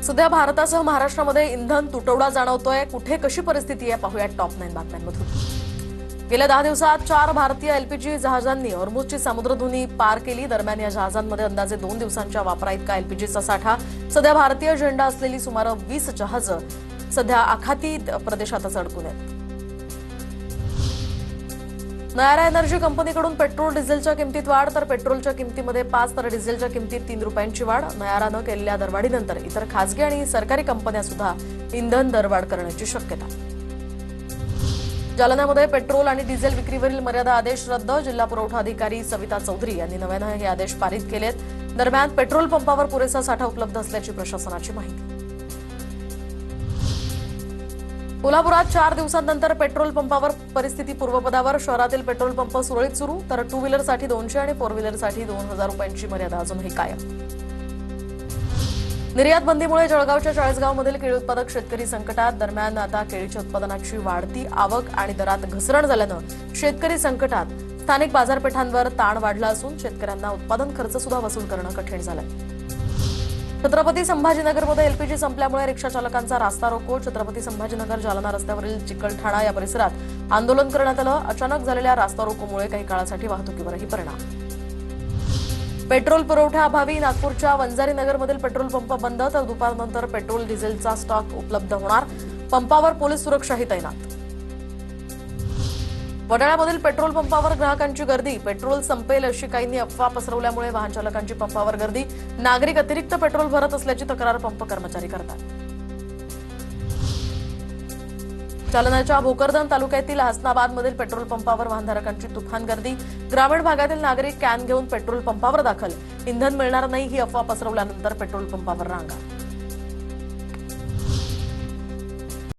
सध्या भारतासह महाराष्ट्रामध्ये इंधन तुटवडा जाणवतोय। कुठे कशी परिस्थिती आहे पाहूया टॉप 9 बातम्यांमधून। गेल्या 10 दिवसात 4 भारतीय एलपीजी जहाजांनी हॉर्मुझची समुद्रधुनी पार केली। दरम्यान या जहाजांमध्ये अंदाजे 2 दिवसांच्या वापराइतका एलपीजीचा साठा। सध्या भारतीय झेंडा असलेली सुमारे 20 जहाजं सध्या आखाती प्रदेशातच अडकून आहेत। नयारा एनर्जी कंपनीकडून पेट्रोल डिझेलच्या किमतीत वाढ, तर पेट्रोलच्या किमतीमध्ये 5 तर डिझेलच्या किमतीत 3 रुपयांची वाढ। नयारानं केलेल्या दरवाढीनंतर इतर खासगी आणि सरकारी कंपन्या सुद्धा इंधन दरवाढ करण्याची शक्यता। जालन्यामध्ये पेट्रोल आणि डिझेल विक्रीवरील मर्यादा आदेश रद्द। जिल्हा पुरवठा अधिकारी सविता चौधरी यांनी नव्यानं हे आदेश पारित केलेत। दरम्यान पेट्रोल पंपावर पुरेसा साठा उपलब्ध असल्याची प्रशासनाची माहिती। कोल्हापुरात 4 दिवसांनंतर पेट्रोल पंपावर परिस्थिती पूर्वपदावर। शहरातील पेट्रोल पंप सुरळीत सुरू, तर 2 व्हीलरसाठी 200 आणि 4 व्हीलरसाठी 2000 रुपयांची मर्यादा अजूनही कायम। निर्यात बंदीमुळे जळगावच्या चाळीसगावमधील केळी उत्पादक शेतकरी संकटात। दरम्यान आता केळीच्या उत्पादनाची वाढती आवक आणि दरात घसरण झाल्यानं शेतकरी संकटात। स्थानिक बाजारपेठांवर ताण वाढला असून शेतकऱ्यांना उत्पादन खर्च सुद्धा वसूल करणं कठीण झालंय। छत्रपती संभाजीनगरमध्ये एलपीजी संपल्यामुळे रिक्षा चालकांचा रास्ता रोको। छत्रपती संभाजीनगर जालना रस्त्यावरील चिकलठाणा या परिसरात आंदोलन करण्यात आलं। अचानक झालेल्या रास्ता रोकोमुळे काही काळासाठी वाहतुकीवरही परिणाम। पेट्रोल पुरवठ्याअभावी नागपूरच्या वंजारी नगरमधील पेट्रोल पंप बंद, तर दुपारनंतर पेट्रोल डिझेलचा स्टॉक उपलब्ध होणार। पंपावर पोलीस सुरक्षाही तैनात। वडाळ्यामधील पेट्रोल पंपावर ग्राहकांची गर्दी। पेट्रोल संपेल अशी काहींनी अफवा पसरवल्यामुळे वाहन चालकांची पंपावर गर्दी। नागरिक अतिरिक्त पेट्रोल भरत असल्याची तक्रार पंप कर्मचारी करतात। जालन्याच्या भोकरदन तालुक्यातील हसनाबादमधील पेट्रोल पंपावर वाहनधारकांची तुफान गर्दी। ग्रामीण भागातील नागरिक कॅन घेऊन पेट्रोल पंपावर दाखल। इंधन मिळणार नाही ही अफवा पसरवल्यानंतर पेट्रोल पंपावर रांगा।